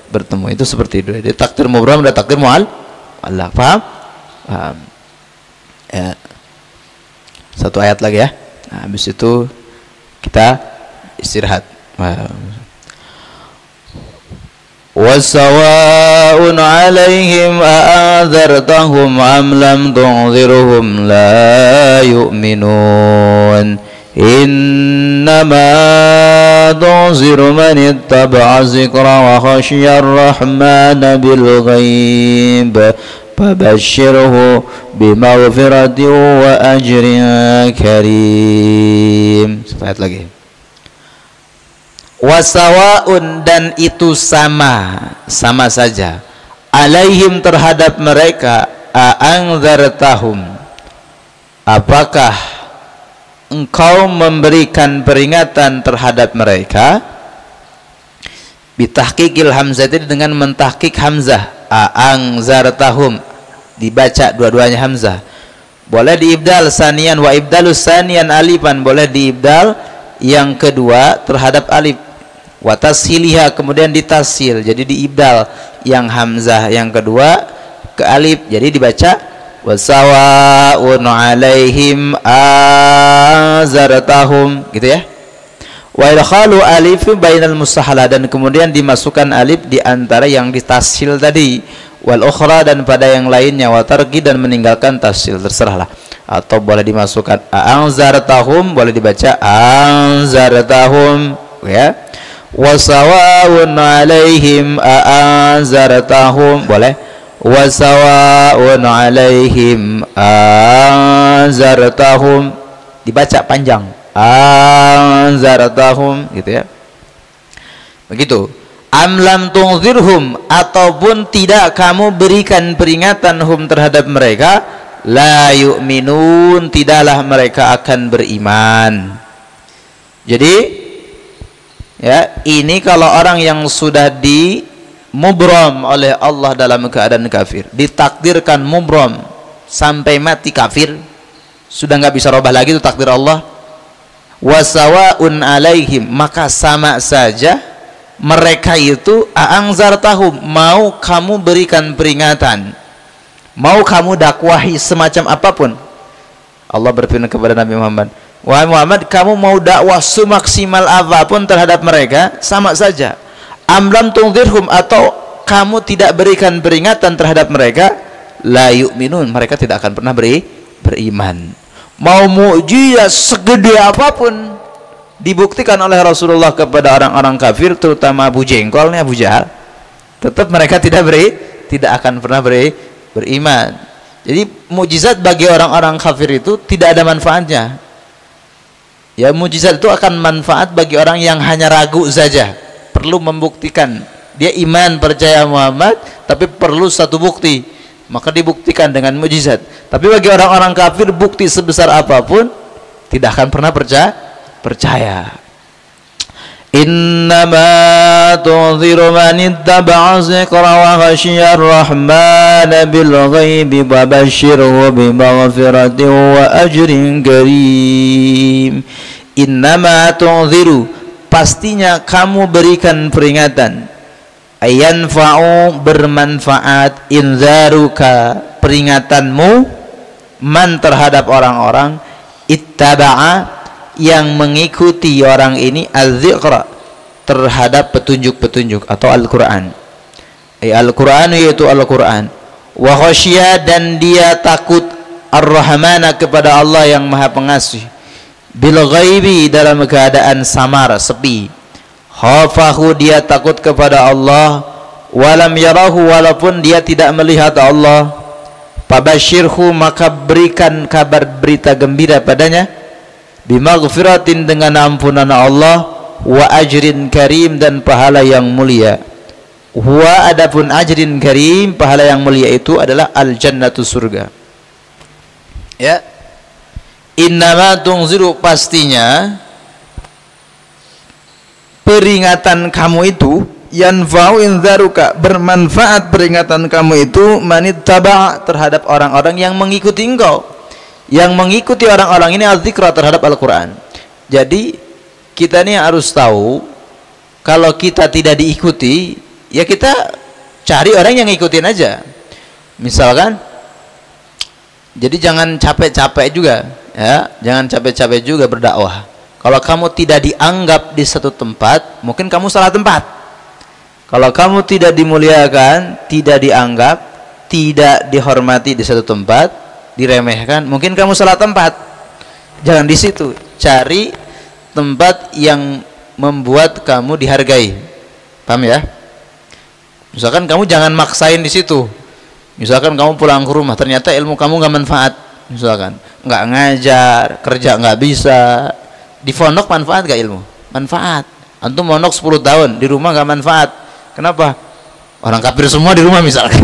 bertemu. Itu seperti itu. Jadi takdir mubram dan takdir Allah. Paham? Paham. Ya. Satu ayat lagi ya. Nah, habis itu kita istirahat. Wasawa'un 'alaihim a'adzartahum am lam tunzirhum la yu'minun. Innama tunziru man ittaba'a dzikra wa khasyiya ar-rahmana bil ghaib fabashshirhu bimaghfiratin wa ajrin karim. Ayat lagi. Wasawaun, dan itu sama saja, alaihim terhadap mereka, a'anzartahum, apakah engkau memberikan peringatan terhadap mereka, bitahqiqil hamzah, dengan mentahqiq hamzah, a'anzartahum, dibaca dua-duanya hamzah, boleh diibdal sanian wa ibdalus sanian alifan, boleh diibdal yang kedua terhadap alif, wa tashiliha, kemudian ditasil, jadi diibdal yang hamzah yang kedua ke alif, jadi dibaca wasawa'un 'alaihim azartahum, gitu ya. Wa idkhalu alif bainal mustahalah, dan kemudian dimasukkan alif di antara yang ditasil tadi, wal ukhra, dan pada yang lainnya, wa tarqi, dan meninggalkan tasil, terserahlah. Atau boleh dimasukkan anzartahum, boleh dibaca anzartahum, ya. Wasawa'un 'alaihim anzartahum, boleh wasawa'un 'alaihim anzartahum, dibaca panjang anzartahum, gitu ya. Begitu. Am lam tunzirhum, ataupun tidak kamu berikan peringatan hum terhadap mereka, la yu'minun, tidaklah mereka akan beriman. Jadi ya, ini kalau orang yang sudah di mubram oleh Allah dalam keadaan kafir, ditakdirkan mubram sampai mati kafir, sudah nggak bisa robah lagi, itu takdir Allah. Wasawa'un 'alaihim, maka sama saja mereka itu, a'anzartahum, mau kamu berikan peringatan, mau kamu dakwahi semacam apapun. Allah berfirman kepada Nabi Muhammad, wahai Muhammad, kamu mau dakwah semaksimal apapun terhadap mereka, sama saja. Amlam tunzirhum, atau kamu tidak berikan peringatan terhadap mereka, la yu'minun, mereka tidak akan pernah beriman. Mau mukjizat segede apapun dibuktikan oleh Rasulullah kepada orang-orang kafir, terutama Abu Jengkol nih, Abu Jahal, tetap mereka tidak akan pernah beriman. Jadi mukjizat bagi orang-orang kafir itu tidak ada manfaatnya. Ya, mukjizat itu akan manfaat bagi orang yang hanya ragu saja, perlu membuktikan dia iman percaya Muhammad, tapi perlu satu bukti, maka dibuktikan dengan mukjizat. Tapi bagi orang-orang kafir, bukti sebesar apapun tidak akan pernah percaya. Innama tunziru man ittaba'a dzikra wa khasyiya ar-rahmana bil ghaibi wa basyirhu bi maghfiratin wa ajrin karim. Innama tunziru, pastinya kamu berikan peringatan, ayanfa'u, bermanfaat, inzaruka, peringatanmu, man, terhadap orang-orang, ittaba'a, yang mengikuti orang ini, az-zikra, terhadap petunjuk-petunjuk atau Al-Quran. Al-Quran yaitu Al-Quran. Wa khasyiya, dan dia takut, ar-Rahmana, kepada Allah yang Maha Pengasih, bil ghaibi, dalam keadaan samar, sepi. Khafahu, dia takut kepada Allah, walam yarahu, walaupun dia tidak melihat Allah. Fabashirhu, maka berikan kabar, berita gembira padanya, bimaghfiratin, dengan ampunan Allah, wa ajrin karim, dan pahala yang mulia. Wa, adapun ajrin karim, pahala yang mulia itu adalah al-jannatu, surga. Ya. Innama tunziru, pastinya peringatan kamu itu, yanfa'u inzaruka, bermanfaat peringatan kamu itu, manittaba', terhadap orang-orang yang mengikuti engkau, yang mengikuti orang-orang ini, al-zikra, terhadap Al-Quran. Jadi kita nih harus tahu kalau kita tidak diikuti, ya kita cari orang yang ngikutin aja. Misalkan, jadi jangan capek-capek juga, ya, jangan capek-capek juga berdakwah. Kalau kamu tidak dianggap di satu tempat, mungkin kamu salah tempat. Kalau kamu tidak dimuliakan, tidak dianggap, tidak dihormati di satu tempat, diremehkan, mungkin kamu salah tempat. Jangan di situ. Cari tempat yang membuat kamu dihargai. Paham ya? Misalkan kamu jangan maksain di situ. Misalkan kamu pulang ke rumah, ternyata ilmu kamu nggak manfaat. Misalkan nggak ngajar, kerja nggak bisa. Di pondok manfaat gak ilmu? Manfaat. Antum mondok 10 tahun, di rumah nggak manfaat. Kenapa? Orang kafir semua di rumah misalkan.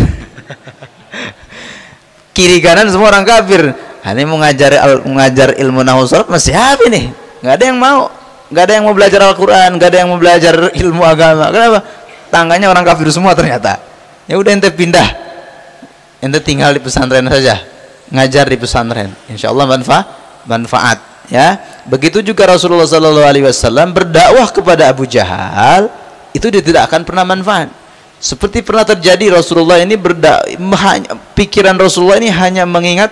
Kiri kanan semua orang kafir. Ini mau ngajar ilmu nahwu sharaf masih apa nih? Nggak ada yang mau. Nggak ada yang mau belajar Al-Quran, nggak ada yang mau belajar ilmu agama. Kenapa? Tangganya orang kafir semua ternyata. Ya udah ente pindah, ente tinggal di pesantren saja, ngajar di pesantren. Insya Allah manfaat. Ya, begitu juga Rasulullah SAW berdakwah kepada Abu Jahal, itu dia tidak akan pernah manfaat. Seperti pernah terjadi Rasulullah ini pikiran Rasulullah ini hanya mengingat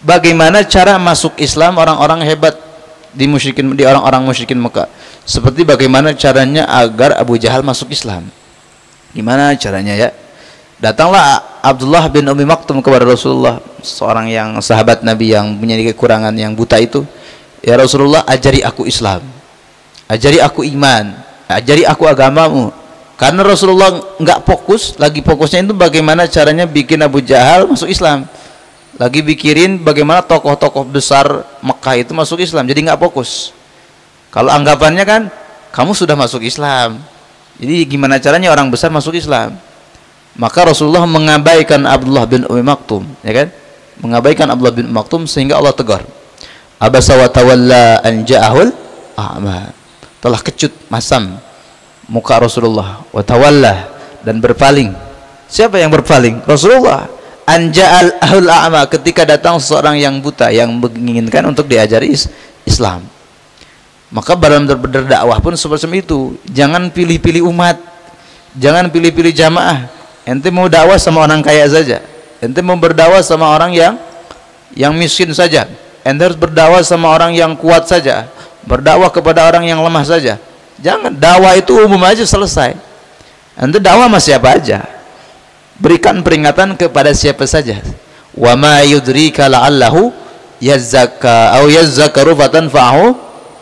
bagaimana cara masuk Islam orang-orang hebat di orang-orang musyrikin Mekah. Seperti bagaimana caranya agar Abu Jahal masuk Islam. Gimana caranya ya? Datanglah Abdullah bin Umi Maktum kepada Rasulullah, seorang yang sahabat Nabi yang punya kekurangan, yang buta itu. Ya Rasulullah, ajari aku Islam, ajari aku iman, ajari aku agamamu. Karena Rasulullah nggak fokus, lagi fokusnya itu bagaimana caranya bikin Abu Jahal masuk Islam, lagi pikirin bagaimana tokoh-tokoh besar Mekah itu masuk Islam, jadi nggak fokus. Kalau anggapannya kan kamu sudah masuk Islam, jadi gimana caranya orang besar masuk Islam. Maka Rasulullah mengabaikan Abdullah bin Umi Maktum, ya kan, mengabaikan Abdullah bin Umi Maktum, sehingga Allah tegar. Abasa wa tawalla an ja'ahul a'ma. Telah kecut masam muka Rasulullah, wa tawalla, dan berpaling. Siapa yang berpaling? Rasulullah. An ja'ahul a'ma, ketika datang seorang yang buta yang menginginkan untuk diajari Islam. Maka dalam berdakwah pun seperti itu. Jangan pilih-pilih umat, jangan pilih-pilih jamaah. Ente mau dakwah sama orang kaya saja, ente mau berdakwah sama orang yang miskin saja, ente harus berdakwah sama orang yang kuat saja, berdakwah kepada orang yang lemah saja. Jangan, dakwah itu umum aja selesai. Ente dakwah sama siapa aja, berikan peringatan kepada siapa saja. Wa ma yudrika la'allahu yazzakka aw yazzakaru fatanfa'u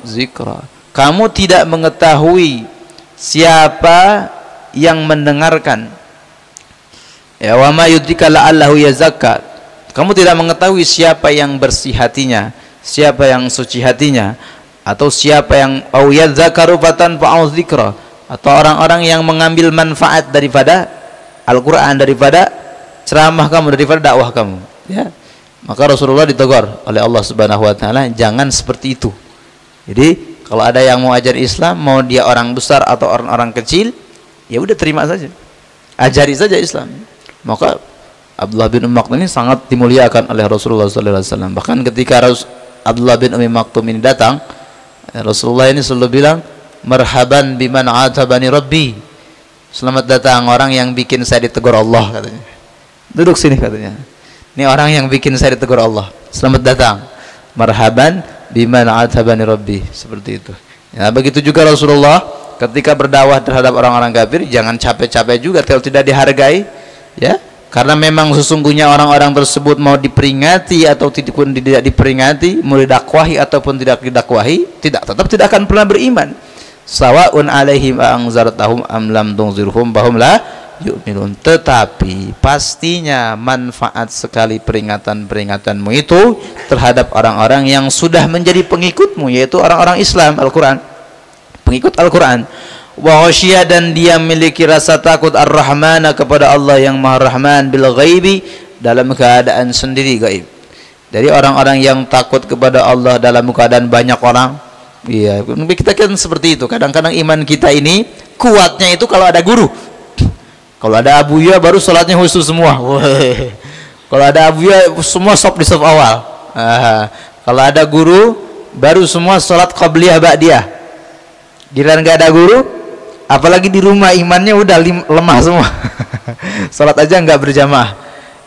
zikra. Kamu tidak mengetahui siapa yang mendengarkan. Ya, wa ma yudrika la'allahu yazakka. Kamu tidak mengetahui siapa yang bersih hatinya, siapa yang suci hatinya, atau siapa yang au yadzakaru fatanfa'u dzikra, atau orang-orang yang mengambil manfaat daripada Al-Qur'an, daripada ceramah kamu, daripada dakwah kamu, ya. Maka Rasulullah ditegur oleh Allah Subhanahu wa taala, jangan seperti itu. Jadi kalau ada yang mau ajar Islam, mau dia orang besar atau orang-orang kecil, ya udah terima saja, ajari saja Islam. Maka Abdullah bin Umi Maktum ini sangat dimuliakan oleh Rasulullah SAW. Bahkan ketika Abdullah bin Umi Maktum ini datang, Rasulullah ini selalu bilang, marhaban biman atabani rabbi, selamat datang orang yang bikin saya ditegur Allah, katanya. Duduk sini, katanya. Ini orang yang bikin saya ditegur Allah, selamat datang, marhaban biman atabani rabbi. Seperti itu ya. Begitu juga Rasulullah ketika berdakwah terhadap orang-orang kafir, jangan capek-capek juga kalau tidak dihargai, ya, karena memang sesungguhnya orang-orang tersebut mau diperingati atau tidak diperingati, mau didakwahi ataupun tidak didakwahi, tetap tidak akan pernah beriman. Sawaun alaihim anzartahum am lam tunzirhum bahum la yu'minun. Tetapi pastinya manfaat sekali peringatan-peringatanmu itu terhadap orang-orang yang sudah menjadi pengikutmu, yaitu orang-orang Islam Al-Quran, pengikut Al-Quran. Wa khasyiya, dan dia memiliki rasa takut ar-Rahmana kepada Allah yang Maha Rahman, bil ghaibi, dalam keadaan sendiri gaib. Dari orang-orang yang takut kepada Allah dalam keadaan banyak orang. Iya, kita kan seperti itu. Kadang-kadang iman kita ini kuatnya itu kalau ada guru. Kalau ada abuya baru sholatnya khusus semua. Kalau ada abuya semua sop di sop awal. Kalau ada guru baru semua sholat qabliyah ba'diyah. Giliran nggak ada guru, apalagi di rumah imannya udah lemah semua. Salat aja nggak berjamaah.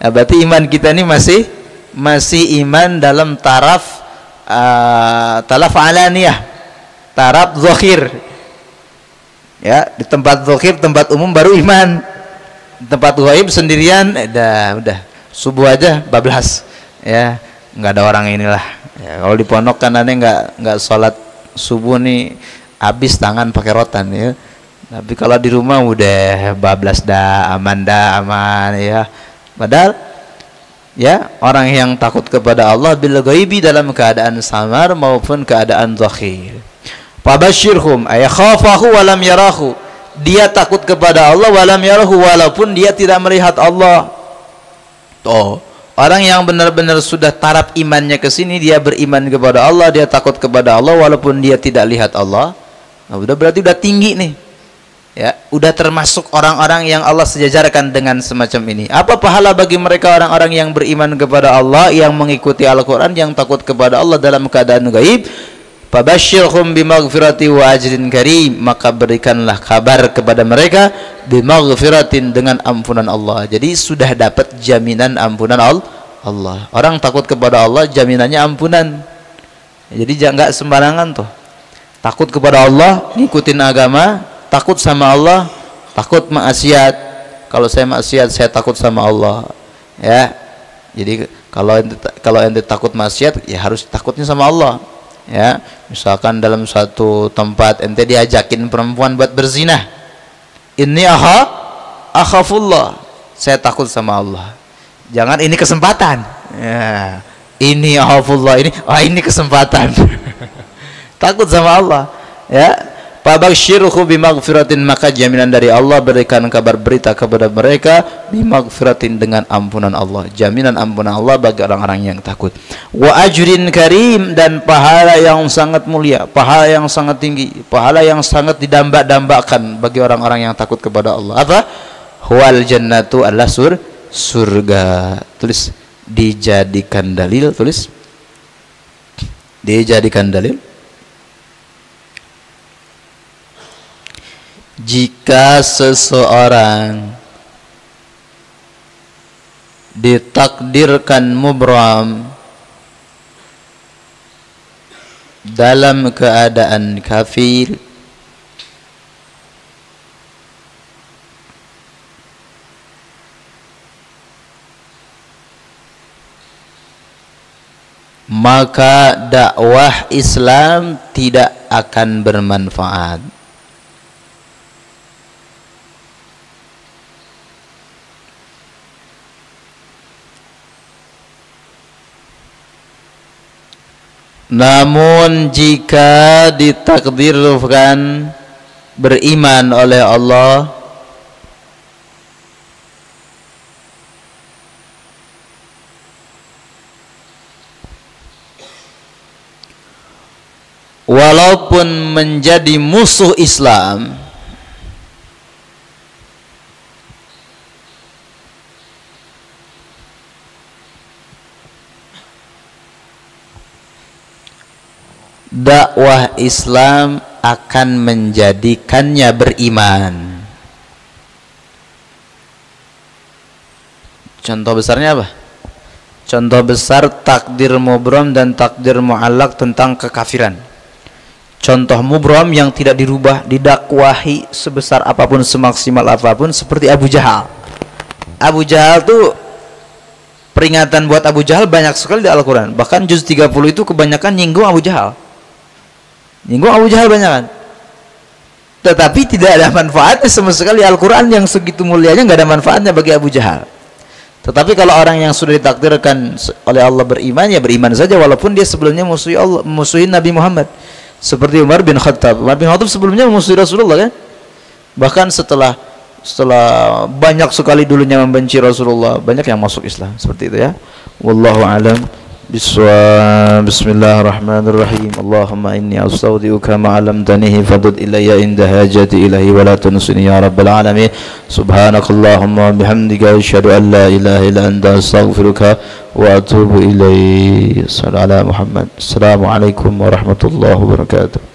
Nah, berarti iman kita ini masih iman dalam taraf alaniyah, taraf zahir. Ya, di tempat zahir, tempat umum baru iman. Di tempat ghaib sendirian, udah subuh aja bablas. Ya, nggak ada orang inilah. Ya, kalau di pondok kan aneh nggak sholat subuh nih habis tangan pakai rotan ya. Tapi kalau di rumah udah bablas aman ya. Padahal ya, orang yang takut kepada Allah bil ghaibi dalam keadaan samar maupun keadaan zahir. Fabashshirhum ay khafahu wa lam yarahu. Dia takut kepada Allah wa lam yarahu, walaupun dia tidak melihat Allah. Orang yang benar-benar sudah taraf imannya ke sini, dia beriman kepada Allah, dia takut kepada Allah walaupun dia tidak lihat Allah. Nah, udah berarti udah tinggi nih. Ya, udah termasuk orang-orang yang Allah sejajarkan dengan semacam ini. Apa pahala bagi mereka orang-orang yang beriman kepada Allah, yang mengikuti Al-Qur'an, yang takut kepada Allah dalam keadaan gaib? Fabashshirhum bimaghfirati wa ajrin karim, maka berikanlah kabar kepada mereka bimaghfiratin, dengan ampunan Allah. Jadi sudah dapat jaminan ampunan Allah. Orang takut kepada Allah jaminannya ampunan. Jadi jangan sembarangan tuh. Takut kepada Allah, ngikutin agama, takut sama Allah, takut maksiat. Kalau saya maksiat, saya takut sama Allah. Ya. Jadi kalau ente takut maksiat, ya harus takutnya sama Allah. Ya, misalkan dalam suatu tempat ente diajakin perempuan buat berzina, ini akhafullah, saya takut sama Allah. Jangan ini kesempatan. Ya, ini akhafullah, ini kesempatan. Takut sama Allah. Ya, fabashshirhu bimaghfiratin, maka jaminan dari Allah, berikan kabar berita kepada mereka bimaghfiratin, dengan ampunan Allah. Jaminan ampunan Allah bagi orang-orang yang takut. Wa ajrin karim, dan pahala yang sangat mulia, pahala yang sangat tinggi, pahala yang sangat didamba-dambakan bagi orang-orang yang takut kepada Allah. Apa? Wal jannatu, adalah surga. Tulis, dijadikan dalil, tulis. Dijadikan dalil. Jika seseorang ditakdirkan mubram dalam keadaan kafir, maka dakwah Islam tidak akan bermanfaat. Namun jika ditakdirkan beriman oleh Allah, walaupun menjadi musuh Islam, dakwah Islam akan menjadikannya beriman. Contoh besarnya apa? Contoh besar takdir mubram dan takdir mu'allaq tentang kekafiran. Contoh mubram yang tidak dirubah, didakwahi sebesar apapun, semaksimal apapun, seperti Abu Jahal. Abu Jahal tuh, peringatan buat Abu Jahal banyak sekali di Al-Quran. Bahkan juz 30 itu kebanyakan nyinggung Abu Jahal. Nyinggung Abu Jahal banyak kan. Tetapi tidak ada manfaatnya sama sekali. Al-Quran yang segitu mulianya nggak ada manfaatnya bagi Abu Jahal. Tetapi kalau orang yang sudah ditakdirkan oleh Allah beriman, ya beriman saja walaupun dia sebelumnya musuhi Nabi Muhammad. Seperti Umar bin Khattab. Umar bin Khattab sebelumnya musuhi Rasulullah kan. Bahkan setelah banyak sekali dulunya membenci Rasulullah, banyak yang masuk Islam. Seperti itu ya. Wallahu a'lam. Bismillahirrahmanirrahim. Allahumma inni astaudiuka ma 'allamtanihi fadud ilayya inda hajati ilahi wa la tunsini ya rabbal alamin. Subhanakallahumma wa bihamdika asyhadu an la ilaha illa anta astaghfiruka wa atubu ilaik. Sallallahu Muhammad. Assalamualaikum warahmatullahi wabarakatuh.